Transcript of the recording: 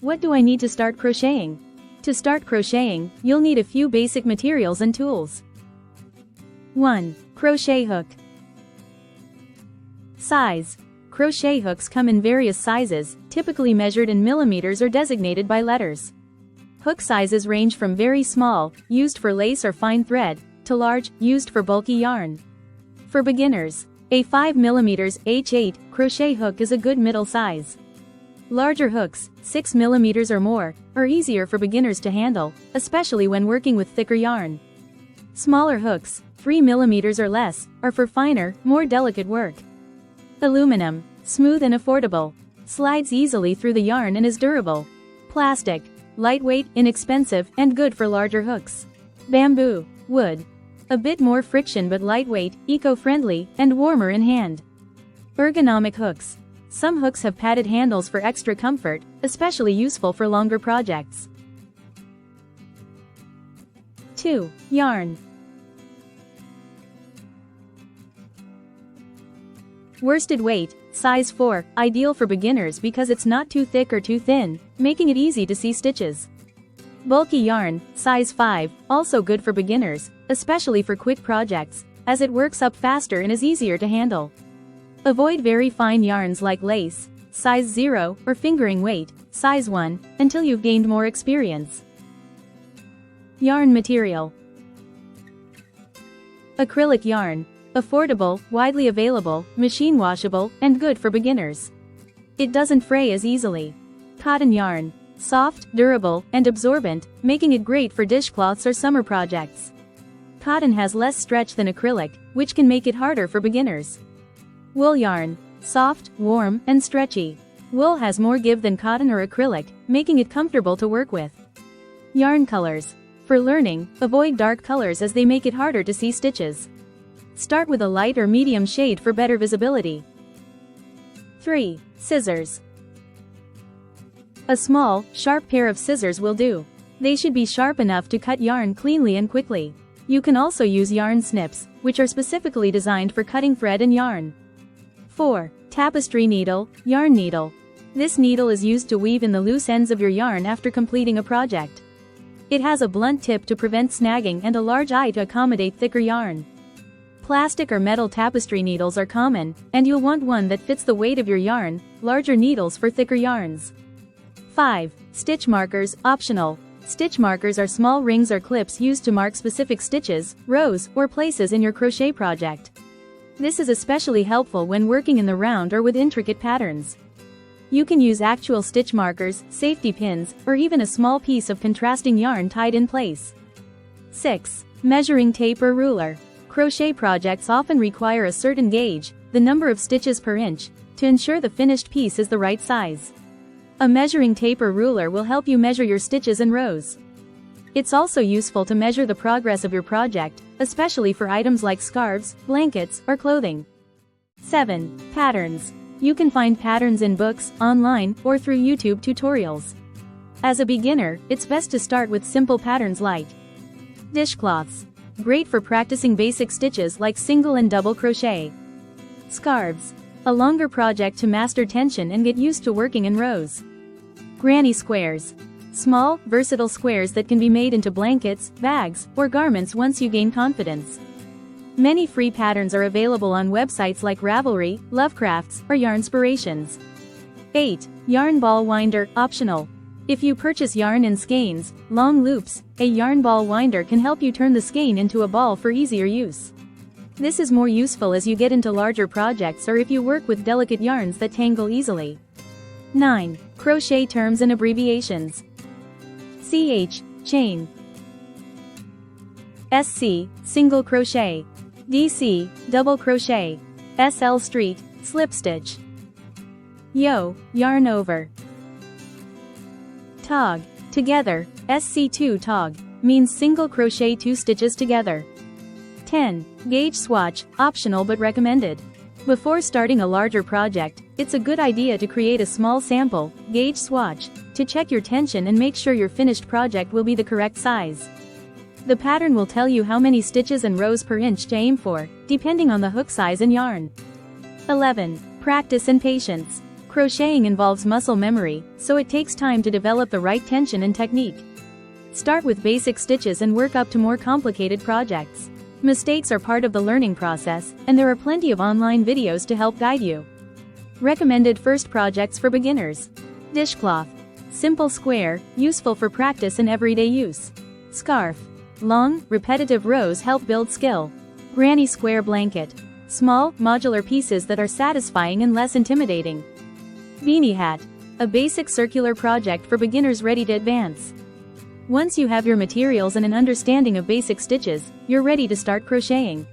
What do I need to start crocheting? To start crocheting, you'll need a few basic materials and tools. 1. Crochet hook. Size. Crochet hooks come in various sizes, typically measured in millimeters or designated by letters. Hook sizes range from very small, used for lace or fine thread, to large, used for bulky yarn. For beginners, a 5mm H8 crochet hook is a good middle size. Larger hooks, 6mm or more, are easier for beginners to handle, especially when working with thicker yarn. Smaller hooks, 3mm or less, are for finer, more delicate work. Aluminum, smooth and affordable, slides easily through the yarn and is durable. Plastic, lightweight, inexpensive, and good for larger hooks. Bamboo, wood, a bit more friction but lightweight, eco-friendly, and warmer in hand. Ergonomic hooks. Some hooks have padded handles for extra comfort, especially useful for longer projects. 2. Yarn. Worsted weight, size 4, ideal for beginners because it's not too thick or too thin, making it easy to see stitches. Bulky yarn, size 5, also good for beginners, especially for quick projects, as it works up faster and is easier to handle. Avoid very fine yarns like lace, size 0, or fingering weight, size 1, until you've gained more experience. Yarn material. Acrylic yarn. Affordable, widely available, machine washable, and good for beginners. It doesn't fray as easily. Cotton yarn. Soft, durable, and absorbent, making it great for dishcloths or summer projects. Cotton has less stretch than acrylic, which can make it harder for beginners. Wool yarn. Soft, warm, and stretchy. Wool has more give than cotton or acrylic, making it comfortable to work with. Yarn colors. For learning, avoid dark colors as they make it harder to see stitches. Start with a light or medium shade for better visibility. 3. Scissors. A small, sharp pair of scissors will do. They should be sharp enough to cut yarn cleanly and quickly. You can also use yarn snips, which are specifically designed for cutting thread and yarn. 4. Tapestry needle, yarn needle. This needle is used to weave in the loose ends of your yarn after completing a project. It has a blunt tip to prevent snagging and a large eye to accommodate thicker yarn. Plastic or metal tapestry needles are common, and you'll want one that fits the weight of your yarn, larger needles for thicker yarns. 5. Stitch markers, optional. Stitch markers are small rings or clips used to mark specific stitches, rows, or places in your crochet project. This is especially helpful when working in the round or with intricate patterns. You can use actual stitch markers, safety pins, or even a small piece of contrasting yarn tied in place. 6. Measuring tape or ruler. Crochet projects often require a certain gauge, the number of stitches per inch, to ensure the finished piece is the right size. A measuring tape or ruler will help you measure your stitches and rows. It's also useful to measure the progress of your project, especially for items like scarves, blankets, or clothing. 7. Patterns. You can find patterns in books, online, or through YouTube tutorials. As a beginner, it's best to start with simple patterns like dishcloths. Great for practicing basic stitches like single and double crochet. Scarves. A longer project to master tension and get used to working in rows. Granny squares. Small, versatile squares that can be made into blankets, bags, or garments once you gain confidence. Many free patterns are available on websites like Ravelry, Lovecrafts, or Yarnspirations. 8. Yarn ball winder, optional. If you purchase yarn in skeins, long loops, a yarn ball winder can help you turn the skein into a ball for easier use. This is more useful as you get into larger projects or if you work with delicate yarns that tangle easily. 9. Crochet terms and abbreviations. CH, chain. SC, single crochet. DC, double crochet. SL street, slip stitch. Yo, yarn over. Tog, together, SC2 tog, means single crochet 2 stitches together. 10. Gauge swatch, optional but recommended. Before starting a larger project, it's a good idea to create a small sample, gauge swatch, to check your tension and make sure your finished project will be the correct size. The pattern will tell you how many stitches and rows per inch to aim for, depending on the hook size and yarn. 11. Practice and patience. Crocheting involves muscle memory, so it takes time to develop the right tension and technique. Start with basic stitches and work up to more complicated projects. Mistakes are part of the learning process, and there are plenty of online videos to help guide you. Recommended first projects for beginners. Dishcloth. Simple square, useful for practice and everyday use. Scarf. Long, repetitive rows help build skill. Granny square blanket. Small, modular pieces that are satisfying and less intimidating. Beanie hat. A basic circular project for beginners ready to advance. Once you have your materials and an understanding of basic stitches, you're ready to start crocheting.